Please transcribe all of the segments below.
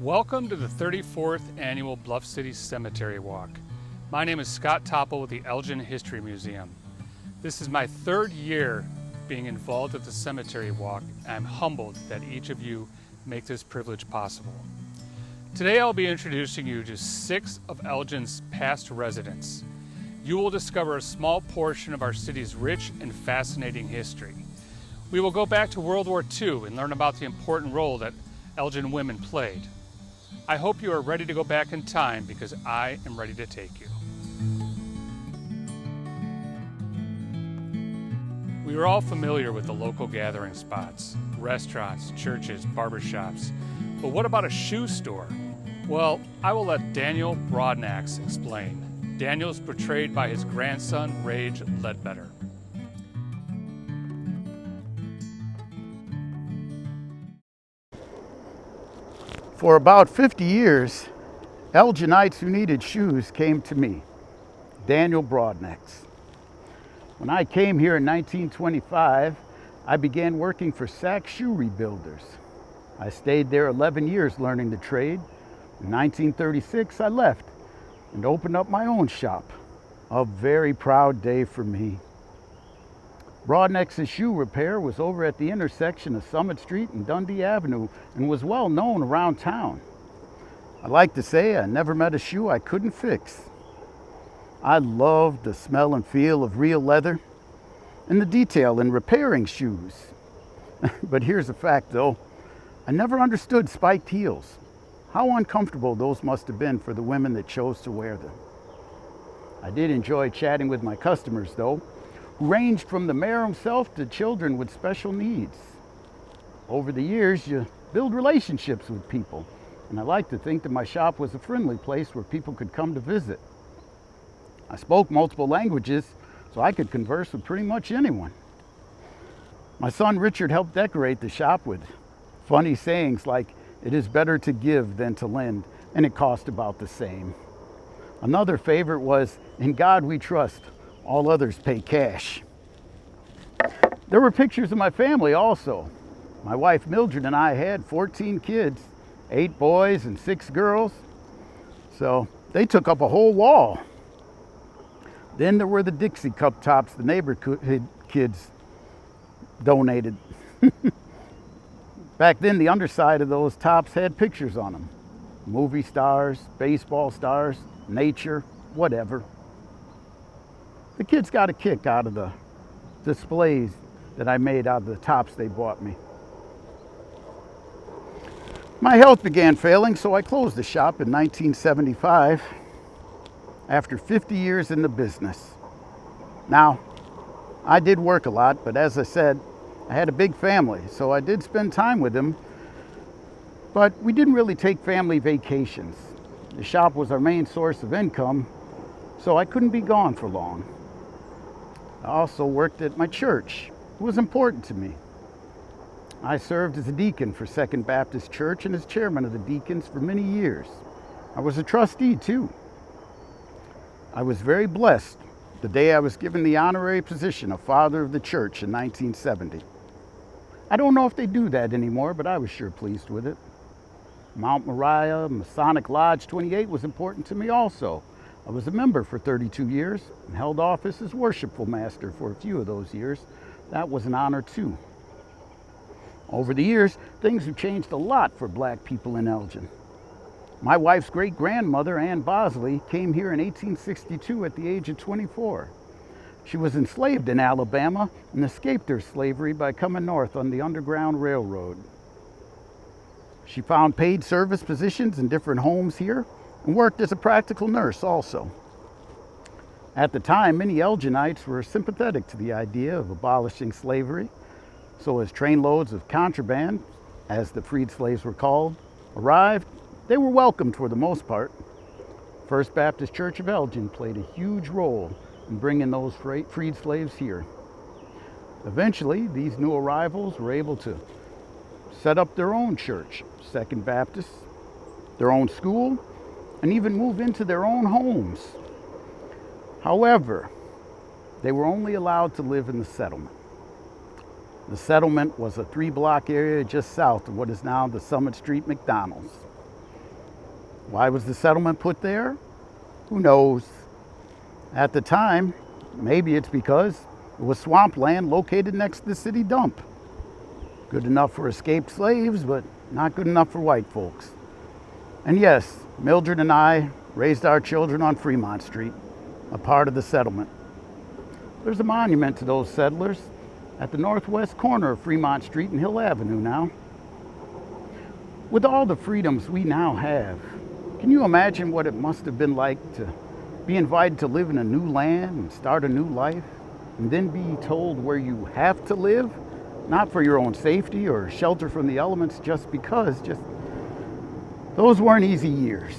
Welcome to the 34th Annual Bluff City Cemetery Walk. My name is Scott Topple with the Elgin History Museum. This is my third year being involved with the Cemetery Walk, and I'm humbled that each of you make this privilege possible. Today I'll be introducing you to 6 of Elgin's past residents. You will discover a small portion of our city's rich and fascinating history. We will go back to World War II and learn about the important role that Elgin women played. I hope you are ready to go back in time because I am ready to take you. We are all familiar with the local gathering spots, restaurants, churches, barbershops. But what about a shoe store? Well, I will let Daniel Broadnax explain. Daniel is portrayed by his grandson, Rage Ledbetter. For about 50 years, Elginites who needed shoes came to me, Daniel Broadnax. When I came here in 1925, I began working for Saks Shoe Rebuilders. I stayed there 11 years learning the trade. In 1936, I left and opened up my own shop. A very proud day for me. Broadnax's shoe repair was over at the intersection of Summit Street and Dundee Avenue and was well known around town. I like to say I never met a shoe I couldn't fix. I loved the smell and feel of real leather and the detail in repairing shoes. But here's the fact though, I never understood spiked heels. How uncomfortable those must have been for the women that chose to wear them. I did enjoy chatting with my customers though, who ranged from the mayor himself to children with special needs. Over the years, you build relationships with people, and I like to think that my shop was a friendly place where people could come to visit. I spoke multiple languages, so I could converse with pretty much anyone. My son Richard helped decorate the shop with funny sayings like, "It is better to give than to lend," and it cost about the same. Another favorite was, "In God we trust, all others pay cash." There were pictures of my family also. My wife Mildred and I had 14 kids, 8 boys and 6 girls. So they took up a whole wall. Then there were the Dixie cup tops the neighborhood kids donated. Back then the underside of those tops had pictures on them. Movie stars, baseball stars, nature, whatever. The kids got a kick out of the displays that I made out of the tops they bought me. My health began failing, so I closed the shop in 1975 after 50 years in the business. Now, I did work a lot, but as I said, I had a big family, so I did spend time with them, but we didn't really take family vacations. The shop was our main source of income, so I couldn't be gone for long. I also worked at my church. It was important to me. I served as a deacon for Second Baptist Church and as chairman of the deacons for many years. I was a trustee too. I was very blessed the day I was given the honorary position of Father of the Church in 1970. I don't know if they do that anymore, but I was sure pleased with it. Mount Moriah Masonic Lodge 28 was important to me also. I was a member for 32 years and held office as worshipful master for a few of those years. That was an honor too. Over the years, things have changed a lot for black people in Elgin. My wife's great-grandmother, Ann Bosley, came here in 1862 at the age of 24. She was enslaved in Alabama and escaped her slavery by coming north on the Underground Railroad. She found paid service positions in different homes here and worked as a practical nurse also. At the time, many Elginites were sympathetic to the idea of abolishing slavery, so as trainloads of contraband, as the freed slaves were called, arrived, they were welcomed for the most part. First Baptist Church of Elgin played a huge role in bringing those freed slaves here. Eventually, these new arrivals were able to set up their own church, Second Baptist, their own school, and even move into their own homes. However, they were only allowed to live in the settlement. The settlement was a 3-block area just south of what is now the Summit Street McDonald's. Why was the settlement put there? Who knows? At the time, maybe it's because it was swampland located next to the city dump. Good enough for escaped slaves, but not good enough for white folks. And yes, Mildred and I raised our children on Fremont Street, a part of the settlement. There's a monument to those settlers at the northwest corner of Fremont Street and Hill Avenue now. With all the freedoms we now have, can you imagine what it must have been like to be invited to live in a new land and start a new life, and then be told where you have to live, not for your own safety or shelter from the elements, just because, those weren't easy years.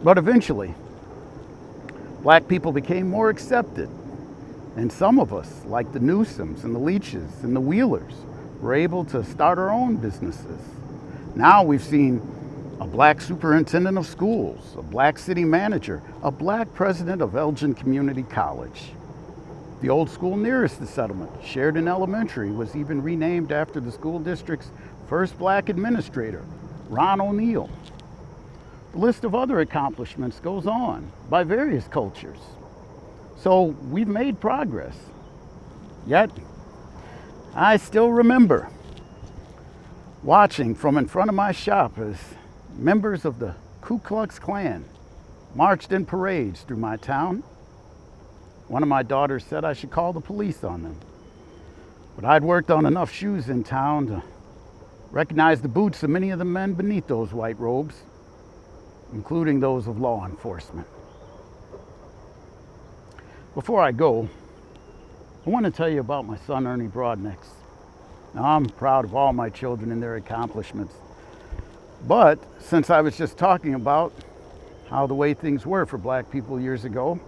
But eventually, black people became more accepted, and some of us, like the Newsoms and the Leaches and the Wheelers, were able to start our own businesses. Now we've seen a black superintendent of schools, a black city manager, a black president of Elgin Community College. The old school nearest the settlement, Sheridan Elementary, was even renamed after the school district's first black administrator, Ron O'Neill. The list of other accomplishments goes on by various cultures. So we've made progress. Yet, I still remember watching from in front of my shop as members of the Ku Klux Klan marched in parades through my town. One of my daughters said I should call the police on them. But I'd worked on enough shoes in town to recognize the boots of many of the men beneath those white robes, including those of law enforcement. Before I go, I want to tell you about my son, Ernie Broadnex. Now, I'm proud of all my children and their accomplishments. But since I was just talking about how the way things were for black people years ago,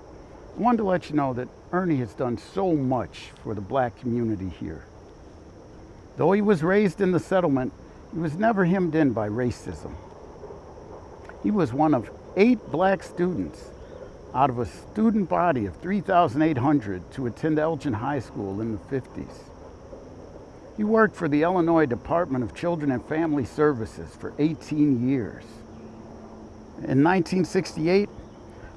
I wanted to let you know that Ernie has done so much for the black community here. Though he was raised in the settlement, he was never hemmed in by racism. He was one of 8 black students out of a student body of 3,800 to attend Elgin High School in the 50s. He worked for the Illinois Department of Children and Family Services for 18 years. In 1968,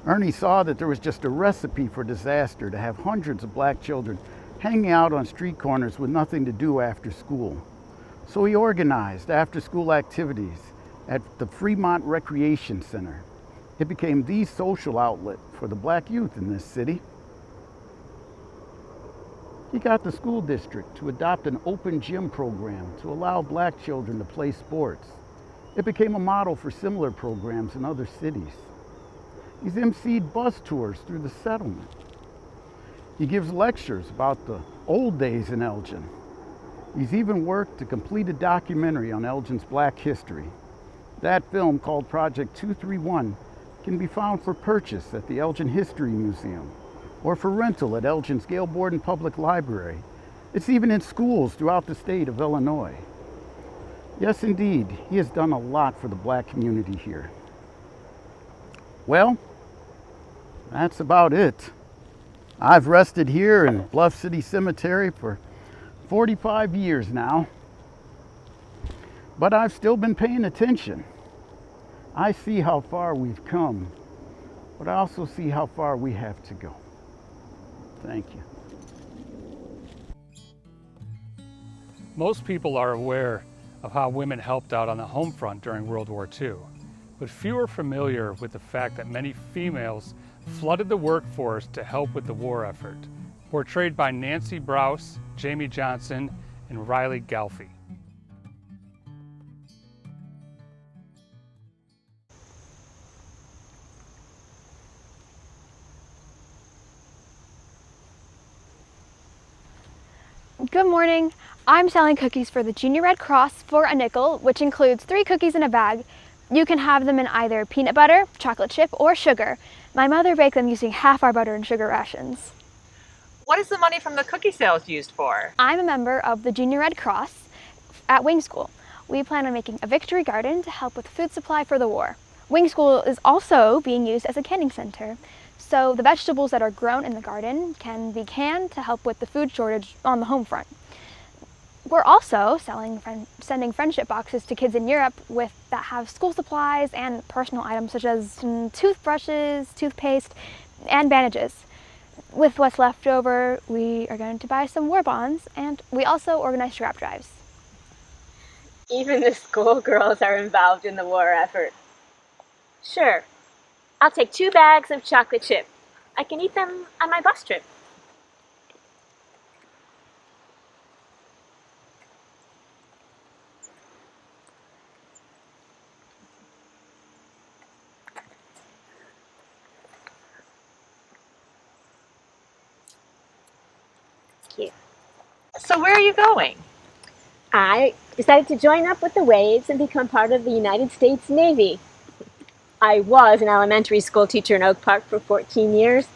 Ernie saw that there was just a recipe for disaster to have hundreds of black children hanging out on street corners with nothing to do after school. So he organized after-school activities at the Fremont Recreation Center. It became the social outlet for the black youth in this city. He got the school district to adopt an open gym program to allow black children to play sports. It became a model for similar programs in other cities. He's emceed bus tours through the settlement. He gives lectures about the old days in Elgin. He's even worked to complete a documentary on Elgin's black history. That film, called Project 231, can be found for purchase at the Elgin History Museum or for rental at Elgin's Gail Borden Public Library. It's even in schools throughout the state of Illinois. Yes, indeed, he has done a lot for the black community here. Well, that's about it. I've rested here in Bluff City Cemetery for 45 years now, but I've still been paying attention. I see how far we've come, but I also see how far we have to go. Thank you. Most people are aware of how women helped out on the home front during World War II, but few are familiar with the fact that many females flooded the workforce to help with the war effort, portrayed by Nancy Browse, Jamie Johnson, and Riley Galfie. Good morning. I'm selling cookies for the Junior Red Cross for a nickel, which includes 3 cookies in a bag. You can have them in either peanut butter, chocolate chip, or sugar. My mother baked them using half our butter and sugar rations. What is the money from the cookie sales used for? I'm a member of the Junior Red Cross at Wing School. We plan on making a victory garden to help with food supply for the war. Wing School is also being used as a canning center. So the vegetables that are grown in the garden can be canned to help with the food shortage on the home front. We're also sending friendship boxes to kids in Europe that have school supplies and personal items such as toothbrushes, toothpaste, and bandages. With what's left over, we are going to buy some war bonds, and we also organize scrap drives. Even the schoolgirls are involved in the war effort. Sure, I'll take 2 bags of chocolate chip. I can eat them on my bus trip. So where are you going? I decided to join up with the Waves and become part of the United States Navy. I was an elementary school teacher in Oak Park for 14 years,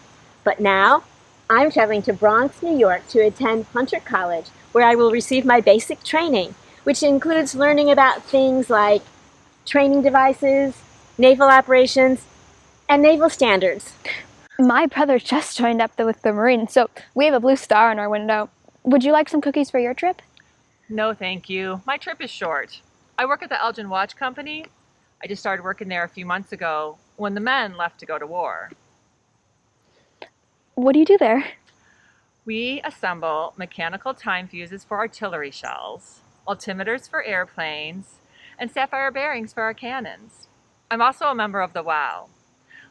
but now I'm traveling to Bronx, New York to attend Hunter College, where I will receive my basic training, which includes learning about things like training devices, naval operations, and naval standards. My brother just joined up with the Marines, so we have a blue star on our window. Would you like some cookies for your trip? No, thank you. My trip is short. I work at the Elgin Watch Company. I just started working there a few months ago when the men left to go to war. What do you do there? We assemble mechanical time fuses for artillery shells, altimeters for airplanes, and sapphire bearings for our cannons. I'm also a member of the WOW.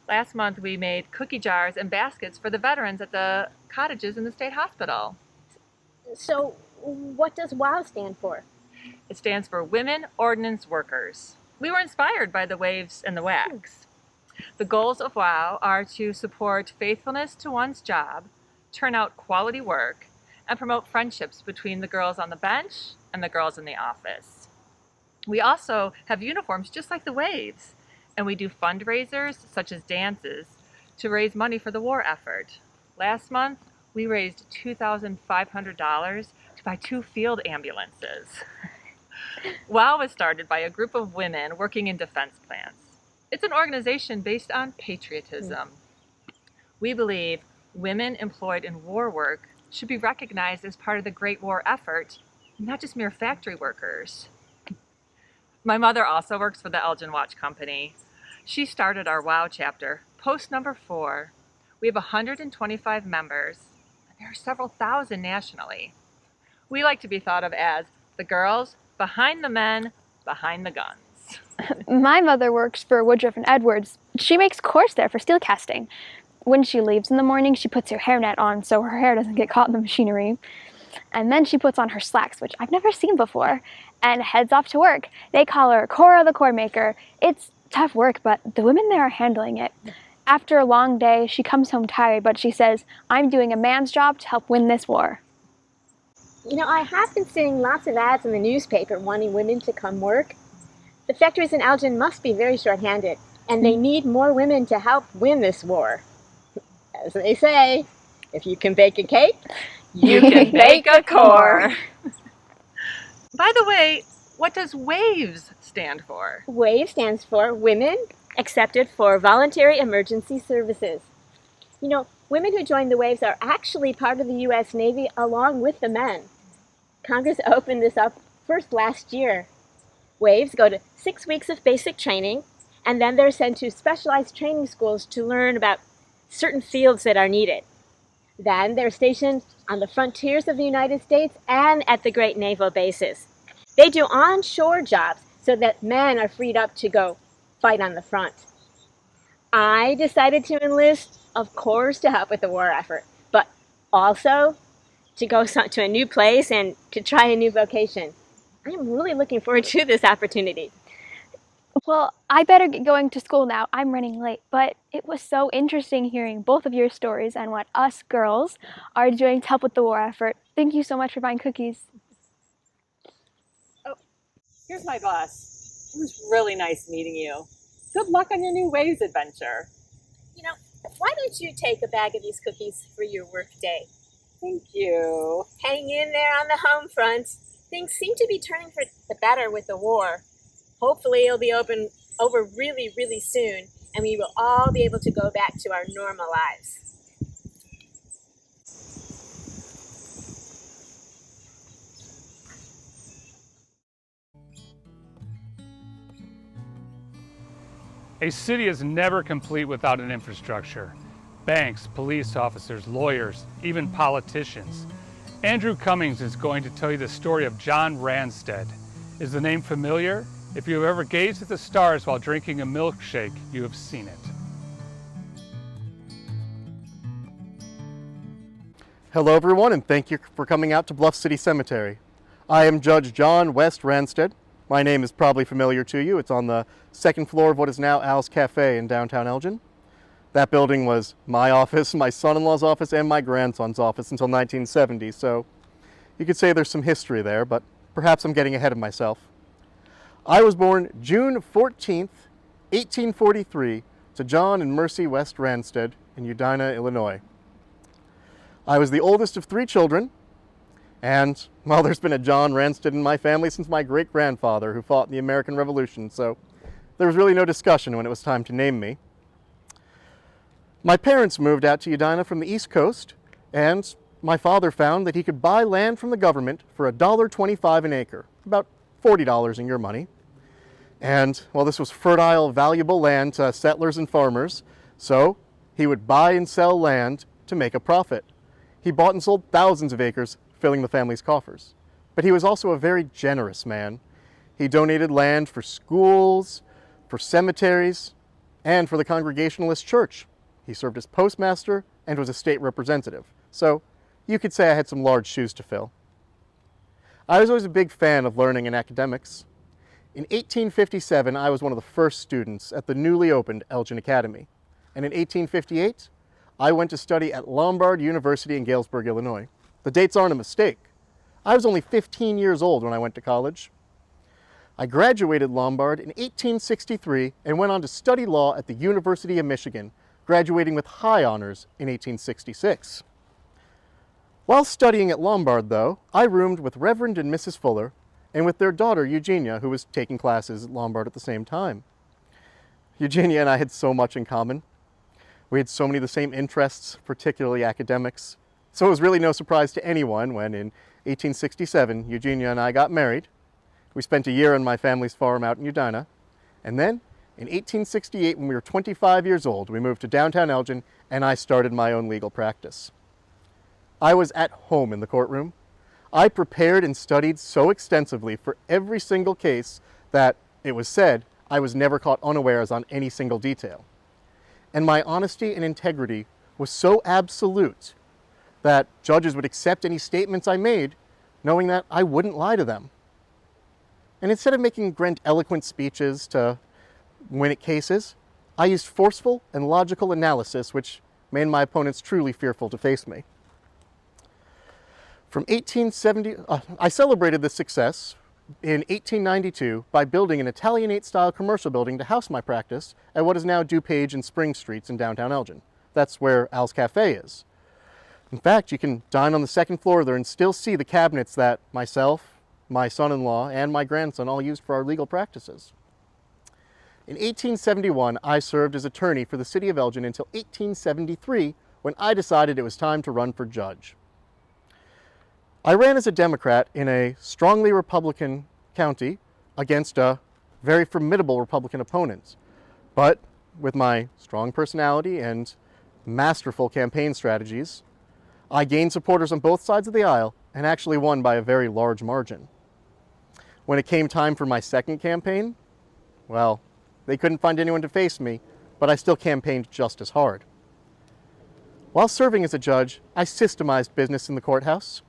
Last month we made cookie jars and baskets for the veterans at the cottages in the state hospital. So, what does WOW stand for? It stands for Women Ordnance Workers. We were inspired by the Waves and the WACs. The goals of WOW are to support faithfulness to one's job, turn out quality work, and promote friendships between the girls on the bench and the girls in the office. We also have uniforms just like the Waves, and we do fundraisers such as dances to raise money for the war effort. Last month, we raised $2,500 to buy 2 field ambulances. WOW was started by a group of women working in defense plants. It's an organization based on patriotism. We believe women employed in war work should be recognized as part of the Great War effort, not just mere factory workers. My mother also works for the Elgin Watch Company. She started our WOW chapter, post number 4. We have 125 members. There are several thousand nationally. We like to be thought of as the girls behind the men, behind the guns. My mother works for Woodruff and Edwards. She makes cores there for steel casting. When she leaves in the morning, she puts her hairnet on so her hair doesn't get caught in the machinery. And then she puts on her slacks, which I've never seen before, and heads off to work. They call her Cora the Core Maker. It's tough work, but the women there are handling it. After a long day, she comes home tired, but she says, "I'm doing a man's job to help win this war." You know, I have been seeing lots of ads in the newspaper wanting women to come work. The factories in Elgin must be very short-handed, and they need more women to help win this war. As they say, if you can bake a cake, You can bake a core. By the way, what does WAVES stand for? WAVE stands for Women Accepted for Voluntary Emergency Services. You know, women who join the Waves are actually part of the U.S. Navy along with the men. Congress opened this up first last year. Waves go to 6 weeks of basic training, and then they're sent to specialized training schools to learn about certain fields that are needed. Then they're stationed on the frontiers of the United States and at the great naval bases. They do onshore jobs so that men are freed up to go fight on the front. I decided to enlist, of course, to help with the war effort, but also to go to a new place and to try a new vocation. I'm really looking forward to this opportunity. Well, I better get going to school now. I'm running late, but it was so interesting hearing both of your stories and what us girls are doing to help with the war effort. Thank you so much for buying cookies. Oh, here's my boss. It was really nice meeting you. Good luck on your new Waves adventure. You know, why don't you take a bag of these cookies for your work day? Thank you. Hang in there on the home front. Things seem to be turning for the better with the war. Hopefully it'll be over really, really soon, and we will all be able to go back to our normal lives. A city is never complete without an infrastructure. Banks, police officers, lawyers, even politicians. Andrew Cummings is going to tell you the story of John Randstead. Is the name familiar? If you have ever gazed at the stars while drinking a milkshake, you have seen it. Hello everyone, and thank you for coming out to Bluff City Cemetery. I am Judge John West Randstead. My name is probably familiar to you. It's on the second floor of what is now Al's Cafe in downtown Elgin. That building was my office, my son-in-law's office, and my grandson's office until 1970, so you could say there's some history there, but perhaps I'm getting ahead of myself. I was born June 14th, 1843, to John and Mercy West Randstead in Udina, Illinois. I was the oldest of 3 children, and, well, there's been a John Randstead in my family since my great-grandfather who fought in the American Revolution, so there was really no discussion when it was time to name me. My parents moved out to Udina from the East Coast, and my father found that he could buy land from the government for $1.25 an acre, about $40 in your money. And, well, this was fertile, valuable land to settlers and farmers, so he would buy and sell land to make a profit. He bought and sold thousands of acres, filling the family's coffers. But he was also a very generous man. He donated land for schools, for cemeteries, and for the Congregationalist Church. He served as postmaster and was a state representative. So you could say I had some large shoes to fill. I was always a big fan of learning and academics. In 1857, I was one of the first students at the newly opened Elgin Academy. And in 1858, I went to study at Lombard University in Galesburg, Illinois. The dates aren't a mistake. I was only 15 years old when I went to college. I graduated Lombard in 1863 and went on to study law at the University of Michigan, graduating with high honors in 1866. While studying at Lombard, though, I roomed with Reverend and Mrs. Fuller and with their daughter, Eugenia, who was taking classes at Lombard at the same time. Eugenia and I had so much in common. We had so many of the same interests, particularly academics. So it was really no surprise to anyone when in 1867, Eugenia and I got married. We spent a year on my family's farm out in Udina. And then in 1868, when we were 25 years old, we moved to downtown Elgin and I started my own legal practice. I was at home in the courtroom. I prepared and studied so extensively for every single case that, it was said, I was never caught unawares on any single detail. And my honesty and integrity was so absolute that judges would accept any statements I made, knowing that I wouldn't lie to them. And instead of making grandiloquent speeches to win at cases, I used forceful and logical analysis, which made my opponents truly fearful to face me. From 1870, I celebrated this success in 1892 by building an Italianate-style commercial building to house my practice at what is now DuPage and Spring Streets in downtown Elgin. That's where Al's Cafe is. In fact, you can dine on the second floor there and still see the cabinets that myself, my son-in-law, and my grandson all used for our legal practices. In 1871, I served as attorney for the city of Elgin until 1873, when I decided it was time to run for judge. I ran as a Democrat in a strongly Republican county against a very formidable Republican opponent. But with my strong personality and masterful campaign strategies, I gained supporters on both sides of the aisle and actually won by a very large margin. When it came time for my second campaign, well, they couldn't find anyone to face me, but I still campaigned just as hard. While serving as a judge, I systemized business in the courthouse.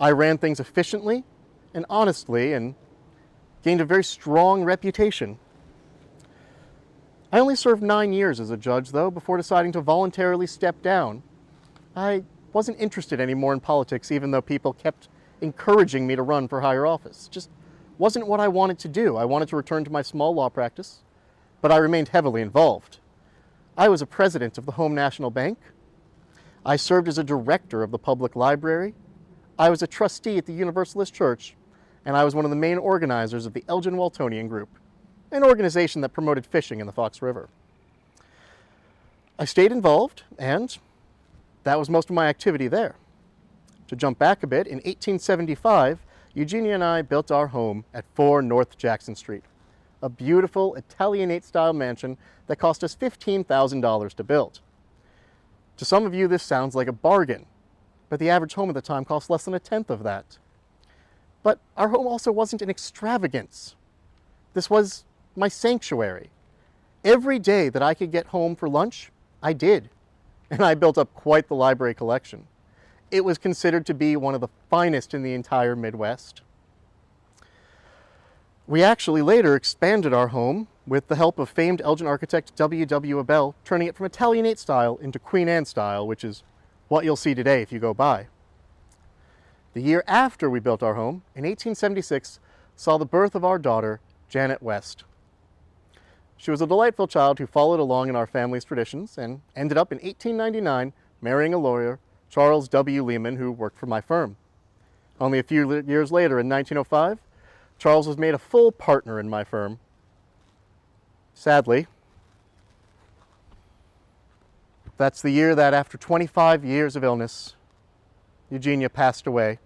I ran things efficiently and honestly and gained a very strong reputation. I only served 9 years as a judge, though, before deciding to voluntarily step down. I wasn't interested anymore in politics, even though people kept encouraging me to run for higher office. It just wasn't what I wanted to do. I wanted to return to my small law practice, but I remained heavily involved. I was a president of the Home National Bank. I served as a director of the public library. I was a trustee at the Universalist Church, and I was one of the main organizers of the Elgin Waltonian Group, an organization that promoted fishing in the Fox River. I stayed involved, and that was most of my activity there. To jump back a bit, in 1875, Eugenia and I built our home at 4 North Jackson Street, a beautiful Italianate-style mansion that cost us $15,000 to build. To some of you, this sounds like a bargain, but the average home at the time cost less than a tenth of that. But our home also wasn't an extravagance. This was my sanctuary. Every day that I could get home for lunch, I did, and I built up quite the library collection. It was considered to be one of the finest in the entire Midwest. We actually later expanded our home with the help of famed Elgin architect W.W. Abel, turning it from Italianate style into Queen Anne style, which is what you'll see today if you go by. The year after we built our home, in 1876, saw the birth of our daughter, Janet West. She was a delightful child who followed along in our family's traditions and ended up in 1899 marrying a lawyer, Charles W. Lehman, who worked for my firm. Only a few years later, in 1905, Charles was made a full partner in my firm. Sadly, that's the year that after 25 years of illness, Eugenia passed away.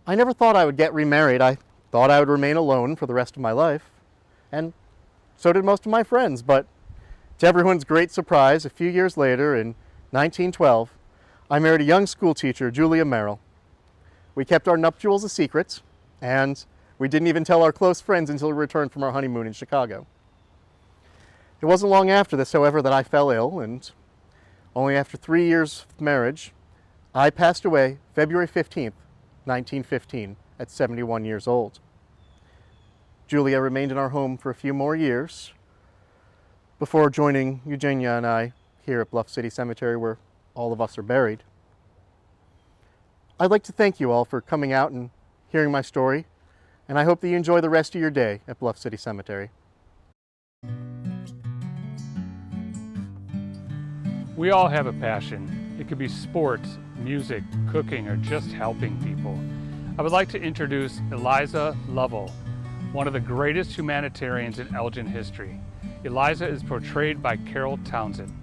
I never thought I would get remarried. I thought I would remain alone for the rest of my life, and so did most of my friends. But to everyone's great surprise, a few years later, in 1912, I married a young school teacher, Julia Merrill. We kept our nuptials a secret, and we didn't even tell our close friends until we returned from our honeymoon in Chicago. It wasn't long after this, however, that I fell ill, and only after 3 years of marriage, I passed away February 15th, 1915, at 71 years old. Julia remained in our home for a few more years before joining Eugenia and I here at Bluff City Cemetery, where all of us are buried. I'd like to thank you all for coming out and hearing my story, and I hope that you enjoy the rest of your day at Bluff City Cemetery. We all have a passion. It could be sports, music, cooking, or just helping people. I would like to introduce Eliza Lovell, one of the greatest humanitarians in Elgin history. Eliza is portrayed by Carol Townsend.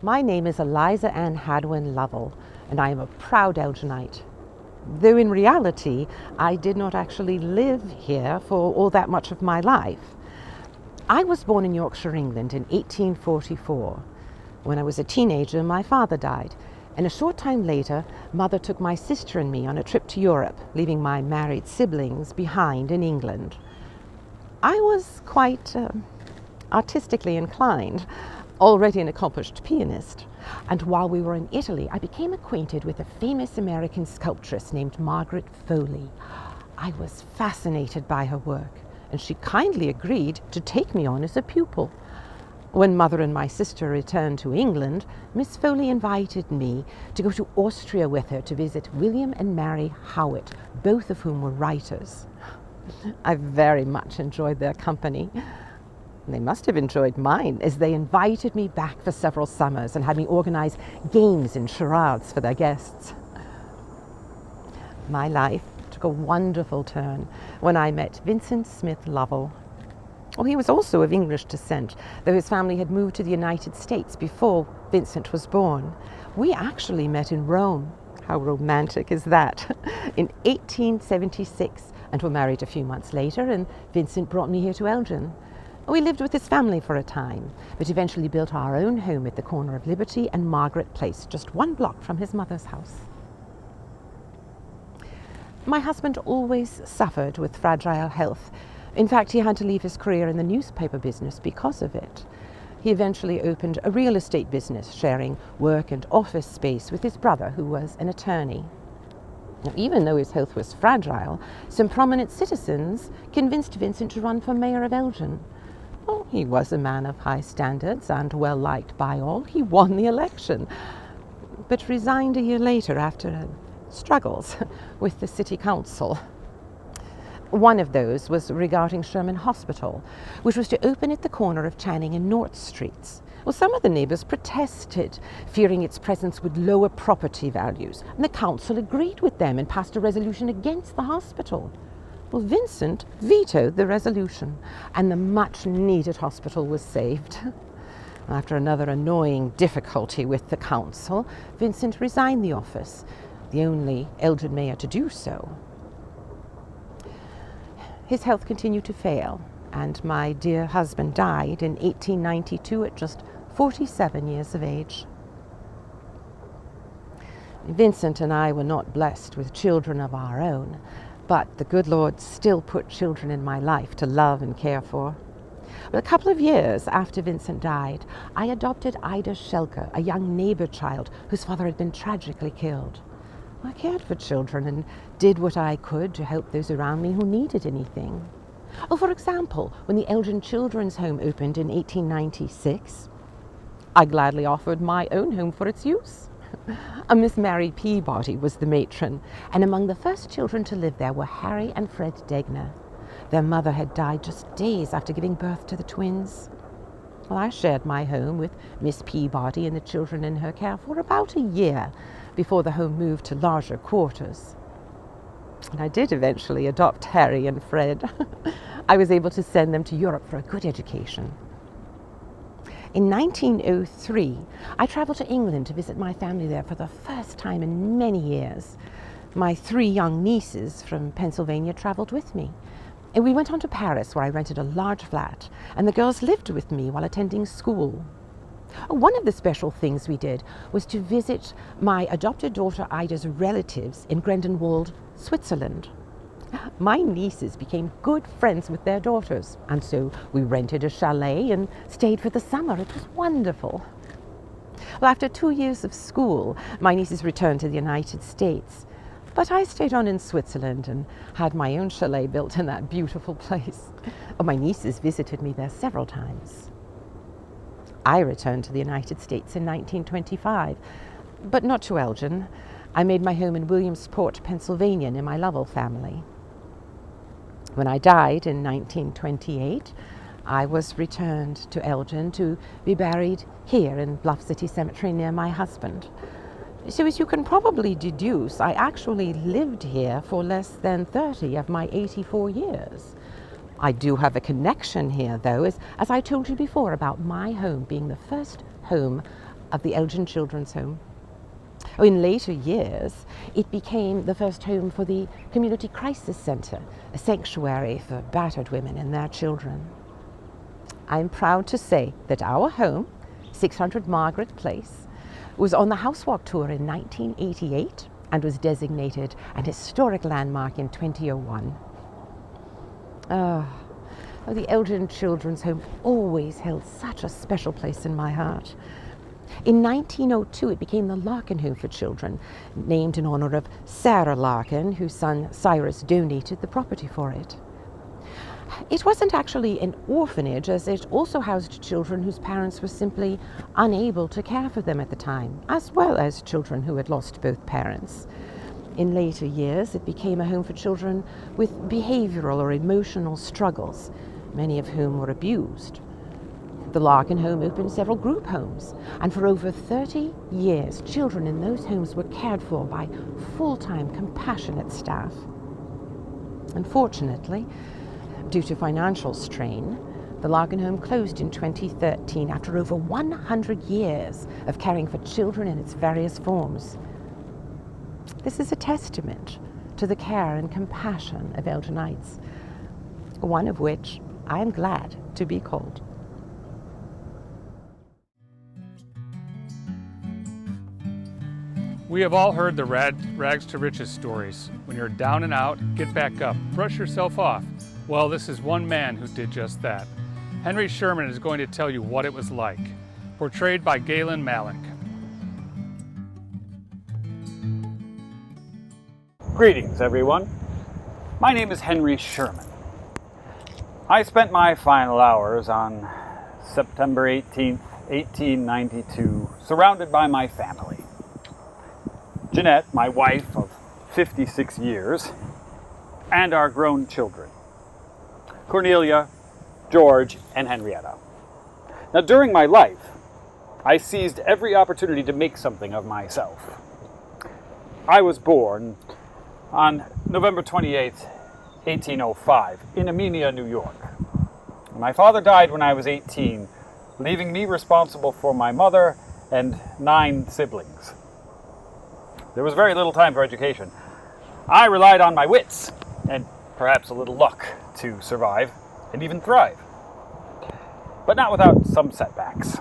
My name is Eliza Ann Hadwin Lovell, and I am a proud Elginite. Though in reality, I did not actually live here for all that much of my life. I was born in Yorkshire, England in 1844. When I was a teenager, my father died, and a short time later, Mother took my sister and me on a trip to Europe, leaving my married siblings behind in England. I was quite artistically inclined, already an accomplished pianist. And while we were in Italy, I became acquainted with a famous American sculptress named Margaret Foley. I was fascinated by her work, and she kindly agreed to take me on as a pupil. When Mother and my sister returned to England, Miss Foley invited me to go to Austria with her to visit William and Mary Howitt, both of whom were writers. I very much enjoyed their company. They must have enjoyed mine, as they invited me back for several summers and had me organize games and charades for their guests. My life took a wonderful turn when I met Vincent Smith Lovell. Oh, he was also of English descent, though his family had moved to the United States before Vincent was born. We actually met in Rome. How romantic is that? In 1876, and were married a few months later, and Vincent brought me here to Elgin. We lived with his family for a time, but eventually built our own home at the corner of Liberty and Margaret Place, just 1 block from his mother's house. My husband always suffered with fragile health. In fact, he had to leave his career in the newspaper business because of it. He eventually opened a real estate business, sharing work and office space with his brother, who was an attorney. Now, even though his health was fragile, some prominent citizens convinced Vincent to run for mayor of Elgin. Well, he was a man of high standards and well liked by all. He won the election, but resigned a year later after struggles with the city council. One of those was regarding Sherman Hospital, which was to open at the corner of Channing and North Streets. Well, some of the neighbours protested, fearing its presence would lower property values, and the council agreed with them and passed a resolution against the hospital. Well, Vincent vetoed the resolution, and the much-needed hospital was saved. After another annoying difficulty with the council, Vincent resigned the office, the only Elgin mayor to do so. His health continued to fail, and my dear husband died in 1892 at just 47 years of age. Vincent and I were not blessed with children of our own, but the good Lord still put children in my life to love and care for. But a couple of years after Vincent died, I adopted Ida Schelke, a young neighbor child whose father had been tragically killed. I cared for children and did what I could to help those around me who needed anything. Oh, for example, when the Elgin Children's Home opened in 1896, I gladly offered my own home for its use. A Miss Mary Peabody was the matron, and among the first children to live there were Harry and Fred Degner. Their mother had died just days after giving birth to the twins. Well, I shared my home with Miss Peabody and the children in her care for about a year before the home moved to larger quarters. And I did eventually adopt Harry and Fred. I was able to send them to Europe for a good education. In 1903, I traveled to England to visit my family there for the first time in many years. My 3 young nieces from Pennsylvania traveled with me. And we went on to Paris, where I rented a large flat, and the girls lived with me while attending school. One of the special things we did was to visit my adopted daughter Ida's relatives in Grendenwald, Switzerland. My nieces became good friends with their daughters, and so we rented a chalet and stayed for the summer. It was wonderful. Well, after 2 years of school, my nieces returned to the United States, but I stayed on in Switzerland and had my own chalet built in that beautiful place. My nieces visited me there several times. I returned to the United States in 1925, but not to Elgin. I made my home in Williamsport, Pennsylvania, near my Lovell family. When I died in 1928, I was returned to Elgin to be buried here in Bluff City Cemetery near my husband. So as you can probably deduce, I actually lived here for less than 30 of my 84 years. I do have a connection here, though, as I told you before, about my home being the first home of the Elgin Children's Home. In later years, it became the first home for the Community Crisis Center, a sanctuary for battered women and their children. I'm proud to say that our home, 600 Margaret Place, was on the Housewalk Tour in 1988 and was designated an historic landmark in 2001. The Elgin Children's Home always held such a special place in my heart. In 1902, it became the Larkin Home for Children, named in honor of Sarah Larkin, whose son Cyrus donated the property for it. It wasn't actually an orphanage, as it also housed children whose parents were simply unable to care for them at the time, as well as children who had lost both parents. In later years, it became a home for children with behavioral or emotional struggles, many of whom were abused. The Larkin Home opened several group homes, and for over 30 years, children in those homes were cared for by full-time, compassionate staff. Unfortunately, due to financial strain, the Larkin Home closed in 2013 after over 100 years of caring for children in its various forms. This is a testament to the care and compassion of Elginites, one of which I am glad to be called. We have all heard the rags to riches stories. When you're down and out, get back up, brush yourself off. Well, this is one man who did just that. Henry Sherman is going to tell you what it was like, portrayed by Galen Malik. Greetings, everyone. My name is Henry Sherman. I spent my final hours on September 18th, 1892, surrounded by my family. Jeanette, my wife of 56 years, and our grown children, Cornelia, George, and Henrietta. Now, during my life, I seized every opportunity to make something of myself. I was born on November 28th, 1805 in Amenia, New York. My father died when I was 18, leaving me responsible for my mother and 9 siblings. There was very little time for education. I relied on my wits and perhaps a little luck to survive and even thrive, but not without some setbacks.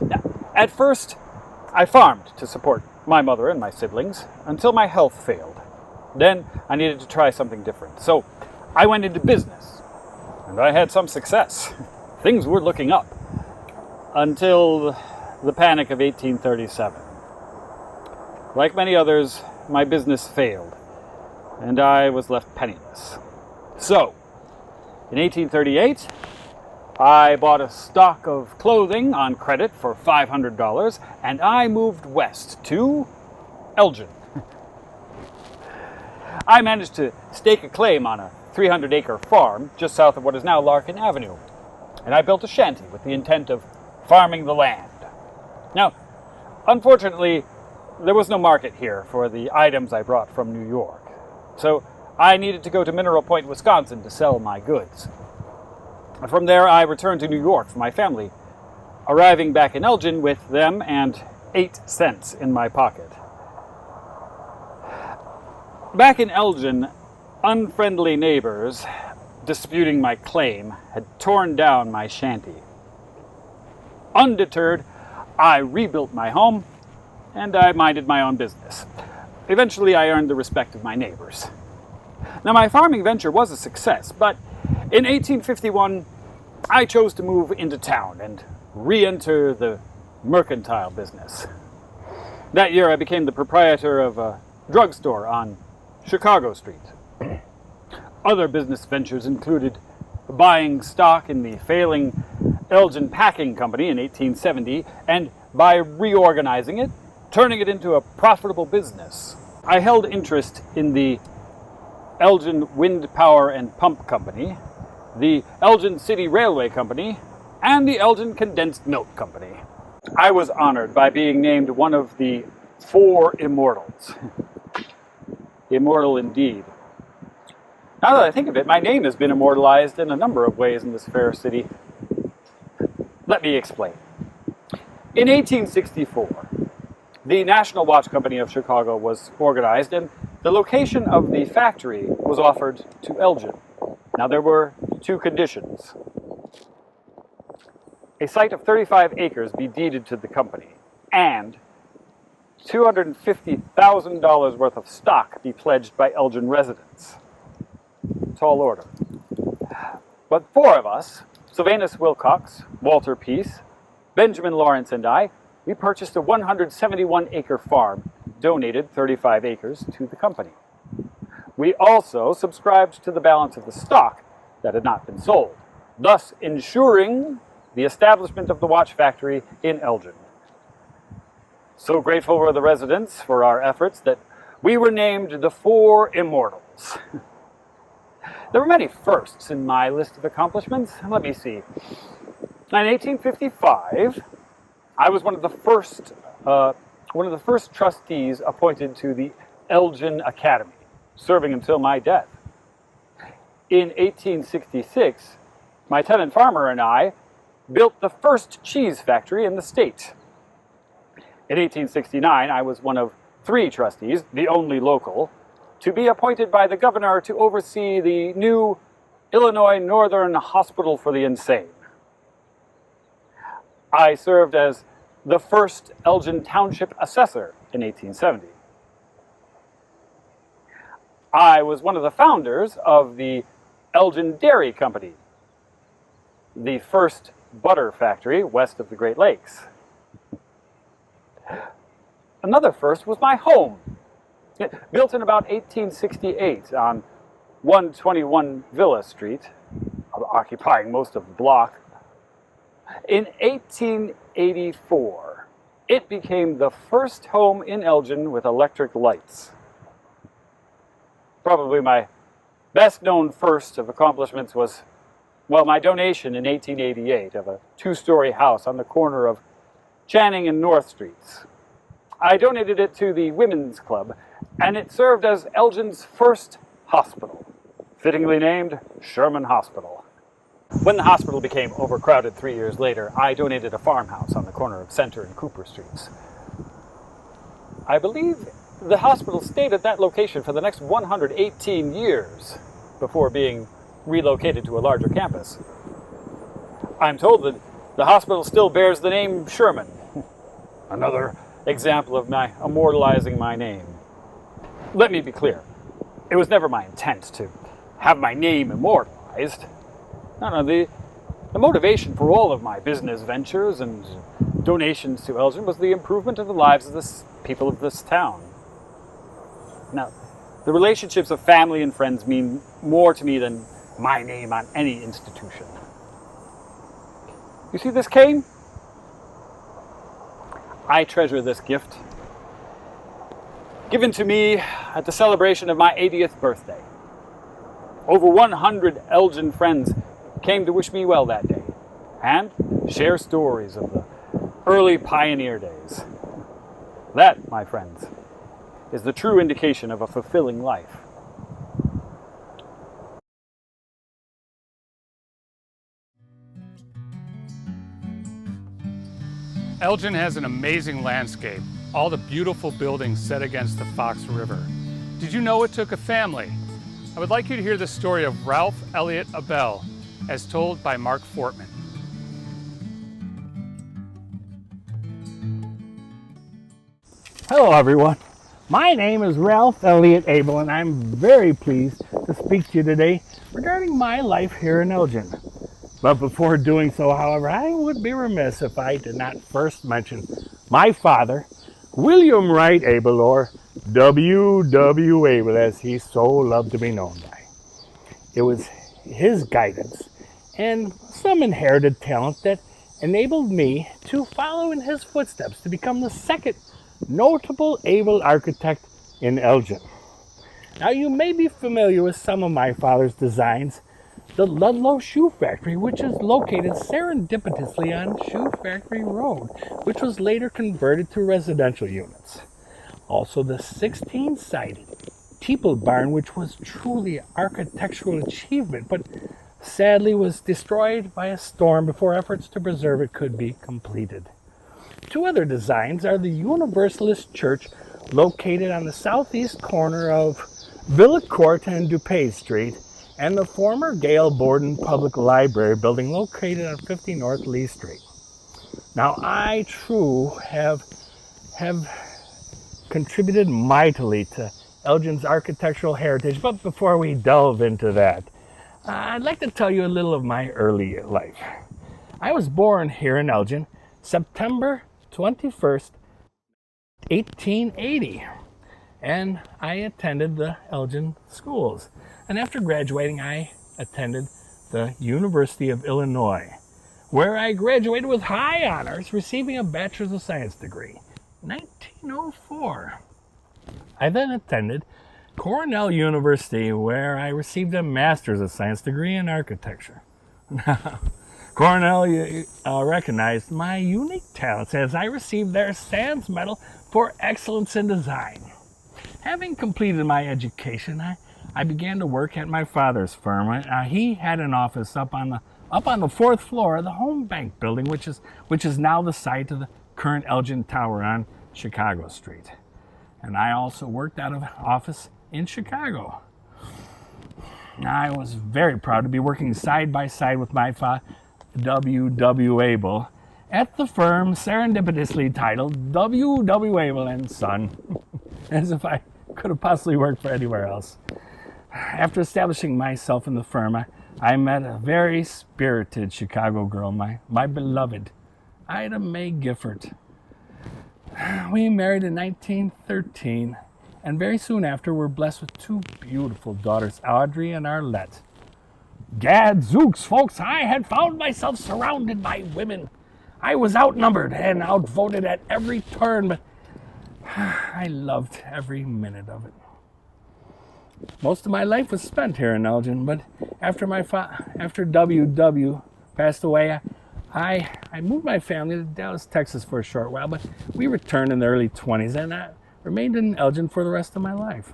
Now, at first, I farmed to support my mother and my siblings until my health failed. Then I needed to try something different. So I went into business, and I had some success. Things were looking up until the Panic of 1837. Like many others, my business failed, and I was left penniless. So, in 1838, I bought a stock of clothing on credit for $500, and I moved west to Elgin. I managed to stake a claim on a 300-acre farm just south of what is now Larkin Avenue, and I built a shanty with the intent of farming the land. Now, unfortunately, there was no market here for the items I brought from New York, so I needed to go to Mineral Point, Wisconsin to sell my goods. From there, I returned to New York for my family, arriving back in Elgin with them and 8 cents in my pocket. Back in Elgin, unfriendly neighbors disputing my claim had torn down my shanty. Undeterred, I rebuilt my home and I minded my own business. Eventually, I earned the respect of my neighbors. Now, my farming venture was a success, but in 1851, I chose to move into town and re-enter the mercantile business. That year, I became the proprietor of a drugstore on Chicago Street. Other business ventures included buying stock in the failing Elgin Packing Company in 1870, and by reorganizing it, turning it into a profitable business. I held interest in the Elgin Wind Power and Pump Company, the Elgin City Railway Company, and the Elgin Condensed Milk Company. I was honored by being named one of the 4 immortals. Immortal indeed. Now that I think of it, my name has been immortalized in a number of ways in this fair city. Let me explain. In 1864, the National Watch Company of Chicago was organized, and the location of the factory was offered to Elgin. Now, there were 2 conditions. A site of 35 acres be deeded to the company, and $250,000 worth of stock be pledged by Elgin residents. Tall order. But 4 of us, Sylvanus Wilcox, Walter Peace, Benjamin Lawrence, and I, we purchased a 171-acre farm, donated 35 acres to the company. We also subscribed to the balance of the stock that had not been sold, thus ensuring the establishment of the watch factory in Elgin. So grateful were the residents for our efforts that we were named the 4 Immortals. There were many firsts in my list of accomplishments. Let me see. In 1855, I was one of the first trustees appointed to the Elgin Academy, serving until my death. In 1866, my tenant farmer and I built the first cheese factory in the state. In 1869, I was one of 3 trustees, the only local, to be appointed by the governor to oversee the new Illinois Northern Hospital for the Insane. I served as the first Elgin Township assessor in 1870. I was one of the founders of the Elgin Dairy Company, the first butter factory west of the Great Lakes. Another first was my home. Built in about 1868 on 121 Villa Street, occupying most of the block. In 1884, it became the first home in Elgin with electric lights. Probably my best known first of accomplishments was, well, my donation in 1888 of a 2-story house on the corner of Channing and North Streets. I donated it to the Women's Club, and it served as Elgin's first hospital fittingly named Sherman Hospital. When the hospital became overcrowded 3 years later, I donated a farmhouse on the corner of Center and Cooper Streets. I believe the hospital stayed at that location for the next 118 years before being relocated to a larger campus. I'm told that the hospital still bears the name Sherman. Another example of my immortalizing my name. Let me be clear. It was never my intent to have my name immortalized. No, the motivation for all of my business ventures and donations to Elgin was the improvement of the lives of the people of this town. Now, the relationships of family and friends mean more to me than my name on any institution. You see this cane? I treasure this gift, given to me at the celebration of my 80th birthday. Over 100 Elgin friends came to wish me well that day and share stories of the early pioneer days. That, my friends, is the true indication of a fulfilling life. Elgin has an amazing landscape, all the beautiful buildings set against the Fox River. Did you know it took a family? I would like you to hear the story of Ralph Elliott Abel, as told by Mark Fortman. Hello everyone, my name is Ralph Elliott Abel and I'm very pleased to speak to you today regarding my life here in Elgin. But before doing so, however, I would be remiss if I did not first mention my father, William Wright Abel, or W.W. Abel, as he so loved to be known by. It was his guidance and some inherited talent that enabled me to follow in his footsteps to become the second notable Abel architect in Elgin. Now, you may be familiar with some of my father's designs. The Ludlow Shoe Factory, which is located serendipitously on Shoe Factory Road, which was later converted to residential units. Also, the 16-sided Teeple Barn, which was truly an architectural achievement, but sadly was destroyed by a storm before efforts to preserve it could be completed. Two other designs are the Universalist Church, located on the southeast corner of Villa Court and DuPage Street, and the former Gail Borden Public Library building located on 50 North Lee Street. Now, I too have contributed mightily to Elgin's architectural heritage, but before we delve into that, I'd like to tell you a little of my early life. I was born here in Elgin, September 21st, 1880, and I attended the Elgin schools. And after graduating, I attended the University of Illinois, where I graduated with high honors, receiving a Bachelor's of Science degree in 1904. I then attended Cornell University, where I received a Master's of Science degree in architecture. Cornell recognized my unique talents as I received their Sands Medal for Excellence in Design. Having completed my education, I began to work at my father's firm. He had an office up on the fourth floor of the Home Bank building, which is now the site of the current Elgin Tower on Chicago Street. And I also worked out of an office in Chicago. I was very proud to be working side by side with my father, W.W. Abel, at the firm serendipitously titled W.W. Abel and Son, as if I could have possibly worked for anywhere else. After establishing myself in the firm, I met a very spirited Chicago girl, my beloved, Ida Mae Gifford. We married in 1913, and very soon after were blessed with two beautiful daughters, Audrey and Arlette. Gadzooks, folks, I had found myself surrounded by women. I was outnumbered and outvoted at every turn, but I loved every minute of it. Most of my life was spent here in Elgin, but after W.W. passed away, I moved my family to Dallas, Texas for a short while, but we returned in the early 20s, and I remained in Elgin for the rest of my life.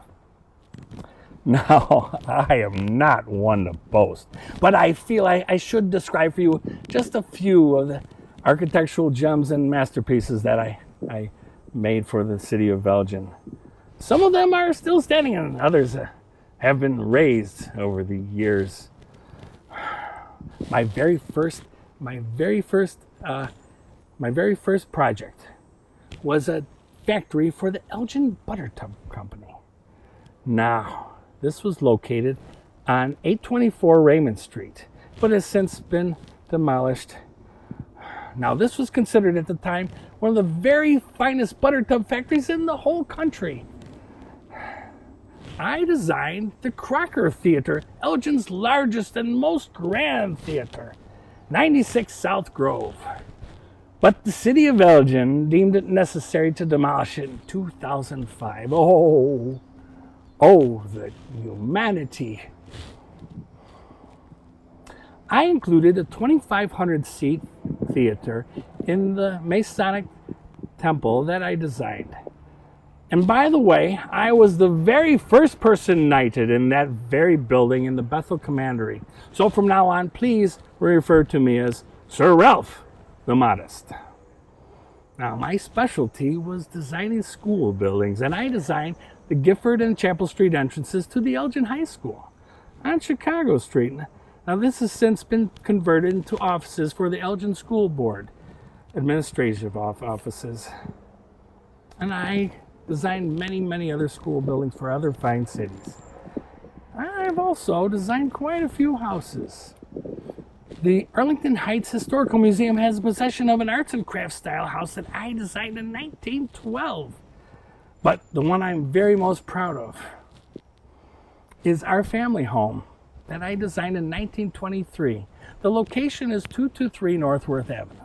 Now, I am not one to boast, but I feel I should describe for you just a few of the architectural gems and masterpieces that I made for the city of Elgin. Some of them are still standing and others have been raised over the years. My very first project was a factory for the Elgin Butter Tub Company. Now, this was located on 824 Raymond Street, but has since been demolished. Now, this was considered at the time one of the very finest butter tub factories in the whole country. I designed the Crocker Theater, Elgin's largest and most grand theater, 96 South Grove. But the city of Elgin deemed it necessary to demolish it in 2005. Oh, the humanity. I included a 2,500-seat theater in the Masonic temple that I designed. And by the way, I was the very first person knighted in that very building in the Bethel Commandery. So from now on, please refer to me as Sir Ralph the Modest. Now, my specialty was designing school buildings, and I designed the Gifford and Chapel Street entrances to the Elgin High School on Chicago Street. Now, this has since been converted into offices for the Elgin School Board, administrative offices. And I designed many other school buildings for other fine cities. I've also designed quite a few houses. The Arlington Heights Historical Museum has possession of an arts and crafts style house that I designed in 1912. But the one I'm very most proud of is our family home that I designed in 1923. The location is 223 Northworth Avenue.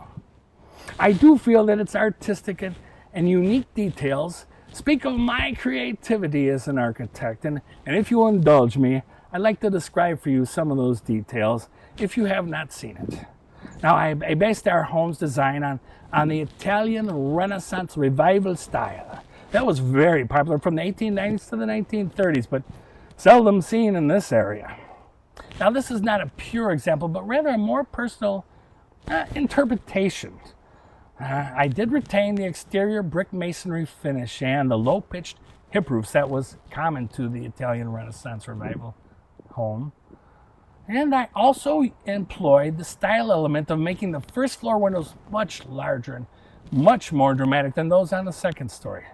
I do feel that its artistic and unique details speak of my creativity as an architect. And if you will indulge me, I'd like to describe for you some of those details if you have not seen it. Now, I based our home's design on the Italian Renaissance Revival style. That was very popular from the 1890s to the 1930s, but seldom seen in this area. Now, this is not a pure example, but rather a more personal interpretation. I did retain the exterior brick masonry finish and the low-pitched hip roofs that was common to the Italian Renaissance Revival home. And I also employed the style element of making the first floor windows much larger and much more dramatic than those on the second story.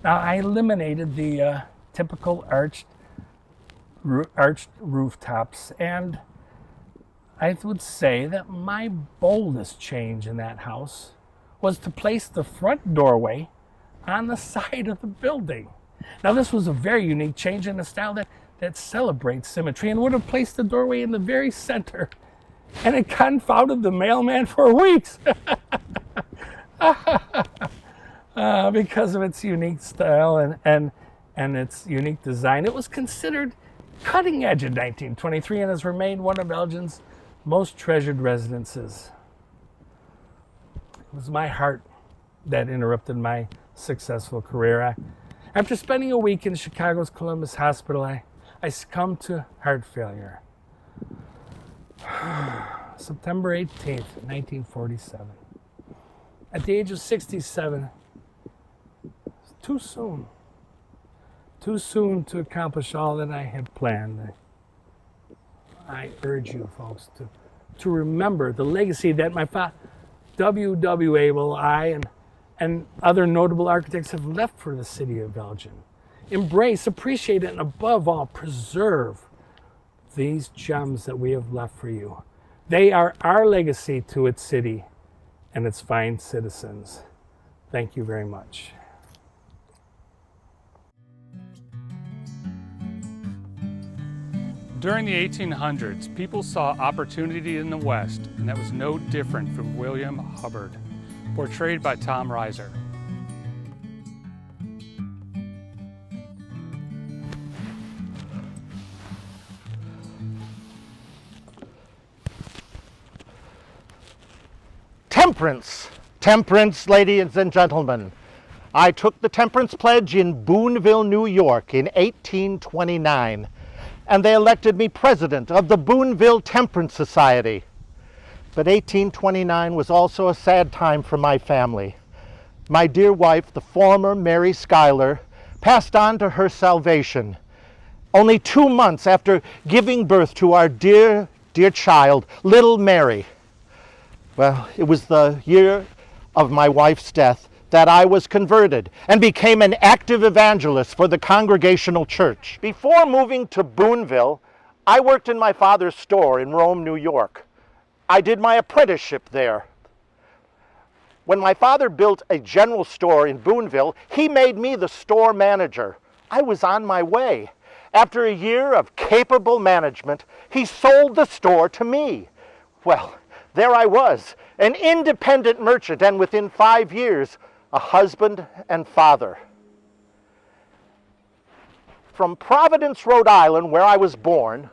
Now, I eliminated the typical arched rooftops, and I would say that my boldest change in that house was to place the front doorway on the side of the building. Now, this was a very unique change in a style that celebrates symmetry and would have placed the doorway in the very center, and it confounded the mailman for weeks because of its unique style and its unique design. It was considered cutting edge in 1923 and has remained one of Elgin's most treasured residences. It was my heart that interrupted my successful career. After spending a week in Chicago's Columbus Hospital, I succumbed to heart failure. September 18th, 1947. At the age of 67, too soon. Too soon to accomplish all that I had planned. I urge you folks to remember the legacy that my father, W. Abel, I, and other notable architects have left for the city of Elgin. Embrace, appreciate, and above all, preserve these gems that we have left for you. They are our legacy to its city and its fine citizens. Thank you very much. During the 1800s, people saw opportunity in the West, and that was no different from William Hubbard, portrayed by Tom Reiser. Temperance! Temperance, ladies and gentlemen. I took the Temperance Pledge in Boonville, New York in 1829. and they elected me president of the Boonville Temperance Society. But 1829 was also a sad time for my family. My dear wife, the former Mary Schuyler, passed on to her salvation only 2 months after giving birth to our dear, dear child, little Mary. Well, it was the year of my wife's death that I was converted and became an active evangelist for the Congregational Church. Before moving to Boonville, I worked in my father's store in Rome, New York. I did my apprenticeship there. When my father built a general store in Boonville, he made me the store manager. I was on my way. After a year of capable management, he sold the store to me. Well, there I was, an independent merchant, and within 5 years, a husband and father. From Providence, Rhode Island, where I was born,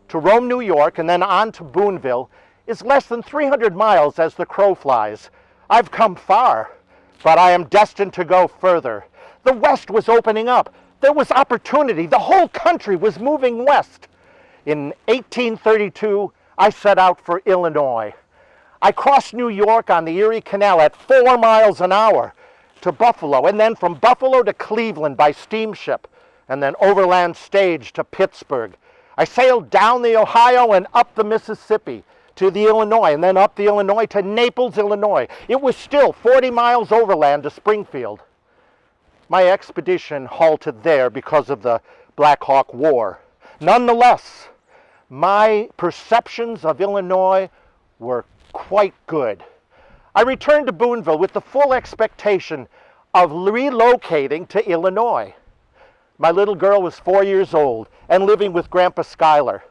to Rome, New York, and then on to Boonville, is less than 300 miles as the crow flies. I've come far, but I am destined to go further. The West was opening up. There was opportunity. The whole country was moving west. In 1832, I set out for Illinois. I crossed New York on the Erie Canal at 4 miles an hour to Buffalo, and then from Buffalo to Cleveland by steamship, and then overland stage to Pittsburgh. I sailed down the Ohio and up the Mississippi to the Illinois, and then up the Illinois to Naples, Illinois. It was still 40 miles overland to Springfield. My expedition halted there because of the Black Hawk War. Nonetheless, my perceptions of Illinois were quite good. I returned to Boonville with the full expectation of relocating to Illinois. My little girl was 4 years old and living with Grandpa Schuyler.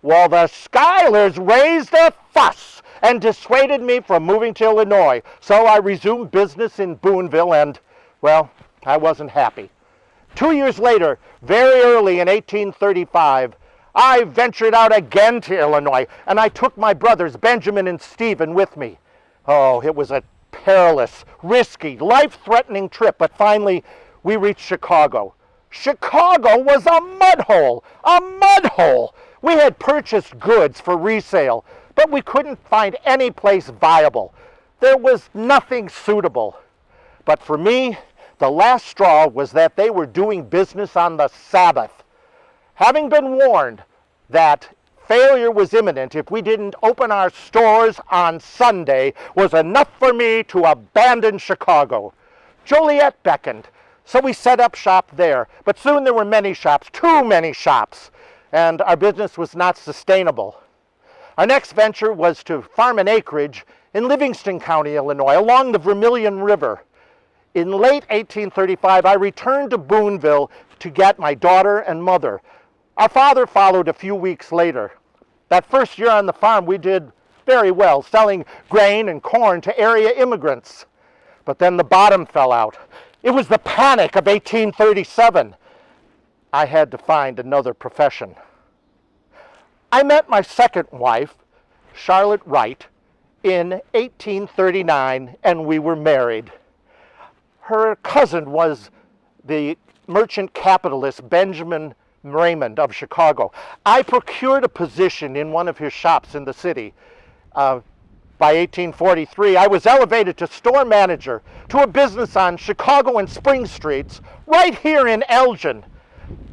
Well, the Schuylers raised a fuss and dissuaded me from moving to Illinois, so I resumed business in Boonville and, well, I wasn't happy. 2 years later, very early in 1835, I ventured out again to Illinois, and I took my brothers Benjamin and Stephen with me. Oh, it was a perilous, risky, life-threatening trip, but finally we reached Chicago. Chicago was a mud hole, a mud hole. We had purchased goods for resale, but we couldn't find any place viable. There was nothing suitable. But for me, the last straw was that they were doing business on the Sabbath. Having been warned that failure was imminent if we didn't open our stores on Sunday was enough for me to abandon Chicago. Joliet beckoned, so we set up shop there. But soon there were many shops, too many shops, and our business was not sustainable. Our next venture was to farm an acreage in Livingston County, Illinois, along the Vermilion River. In late 1835, I returned to Boonville to get my daughter and mother. Our father followed a few weeks later. That first year on the farm, we did very well, selling grain and corn to area immigrants. But then the bottom fell out. It was the panic of 1837. I had to find another profession. I met my second wife, Charlotte Wright, in 1839, and we were married. Her cousin was the merchant capitalist Benjamin Raymond of Chicago. I procured a position in one of his shops in the city. By 1843, I was elevated to store manager to a business on Chicago and Spring Streets, right here in Elgin.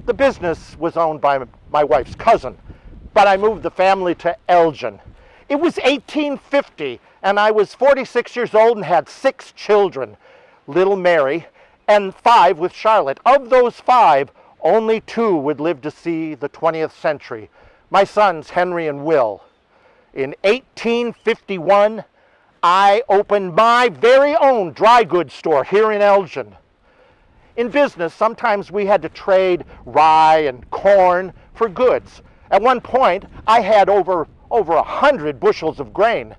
The business was owned by my wife's cousin, but I moved the family to Elgin. It was 1850, and I was 46 years old and had 6 children, little Mary, and 5 with Charlotte. Of those 5, only 2 would live to see the 20th century. My sons, Henry and Will. In 1851, I opened my very own dry goods store here in Elgin. In business, sometimes we had to trade rye and corn for goods. At one point, I had over 100 bushels of grain.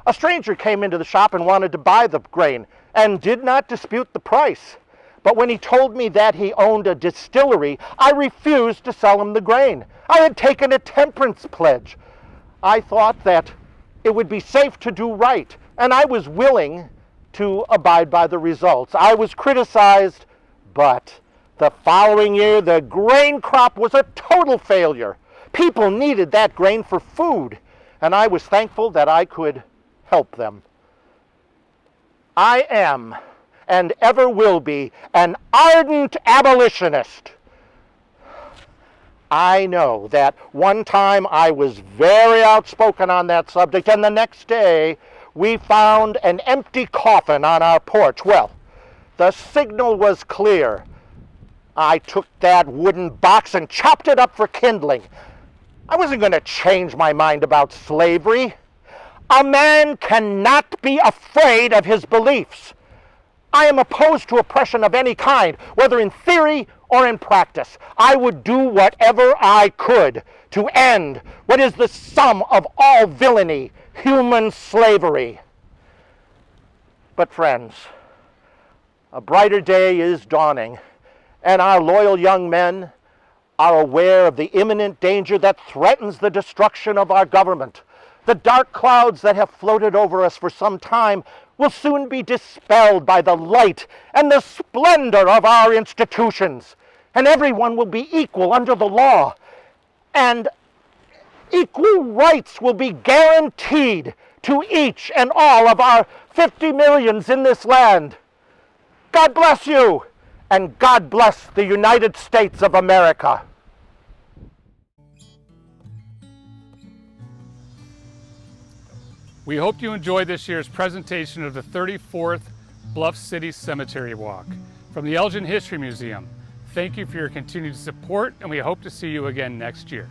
A stranger came into the shop and wanted to buy the grain and did not dispute the price. But when he told me that he owned a distillery, I refused to sell him the grain. I had taken a temperance pledge. I thought that it would be safe to do right, and I was willing to abide by the results. I was criticized, but The following year, the grain crop was a total failure. People needed that grain for food, and I was thankful that I could help them. I am, and ever will be, an ardent abolitionist. I know that one time I was very outspoken on that subject, and the next day we found an empty coffin on our porch. Well, the signal was clear. I took that wooden box and chopped it up for kindling. I wasn't going to change my mind about slavery. A man cannot be afraid of his beliefs. I am opposed to oppression of any kind, whether in theory or in practice. I would do whatever I could to end what is the sum of all villainy, human slavery. But friends, a brighter day is dawning, and our loyal young men are aware of the imminent danger that threatens the destruction of our government. The dark clouds that have floated over us for some time will soon be dispelled by the light and the splendor of our institutions, and everyone will be equal under the law, and equal rights will be guaranteed to each and all of our 50 millions in this land. God bless you, and God bless the United States of America. We hope you enjoyed this year's presentation of the 34th Bluff City Cemetery Walk from the Elgin History Museum. Thank you for your continued support, and we hope to see you again next year.